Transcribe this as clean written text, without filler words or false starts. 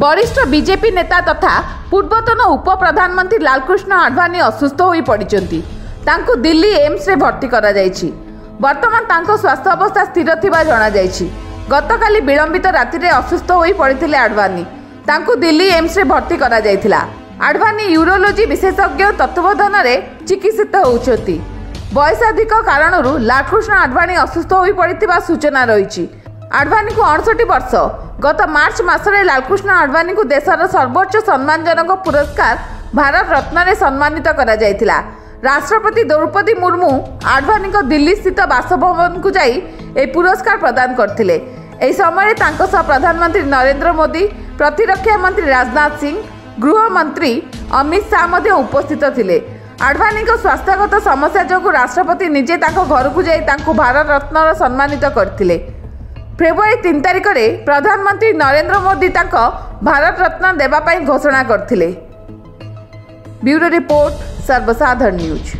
वरिष्ठ बीजेपी नेता तथा पूर्वतन उप प्रधानमंत्री लालकृष्ण आडवाणी असुस्थ हो पड़ती। दिल्ली एम्स रे भर्ती करा जायछि। वर्तमान तांको स्वास्थ्य अवस्था स्थिर थिबा जणा जायछि। गतकाली विलंबित राति रे असुस्थ हो पड़िथिले आडवाणी। तांको दिल्ली एम्स रे भर्ती करा जायथिला। आडवाणी यूरोलोजी विशेषज्ञ तत्वावधान रे चिकित्सित होउछथि। वयसाधिक कारणरू लालकृष्ण आडवाणी असुस्थ हो पड़िथिबा सूचना रहिछि। आडवाणी को 68 वर्ष। गत मार्च मासरे लालकृष्ण आडवाणी को देशर सर्वोच्च सम्मानजनक पुरस्कार भारत रत्न रे सम्मानित करा जायथिला। राष्ट्रपति द्रौपदी मुर्मू आडवाणी को दिल्ली स्थित बासभवन को जाई ए पुरस्कार प्रदान करथिले। एही समय तांको सह प्रधानमंत्री नरेंद्र मोदी, प्रतिरक्षा मंत्री राजनाथ सिंह, गृह मंत्री अमित शाह मध्य उपस्थित थिले। आडवाणी को स्वास्थ्यगत समस्या जोगु राष्ट्रपति निजे तांको घर को जाई तांको भारत रत्न सम्मानित करथिले। फेब्रुआरी 3 तारिख में प्रधानमंत्री नरेंद्र मोदी तांको भारत रत्न देवा पाई घोषणा करथिले। ब्यूरो रिपोर्ट सर्वसाधारण न्यूज।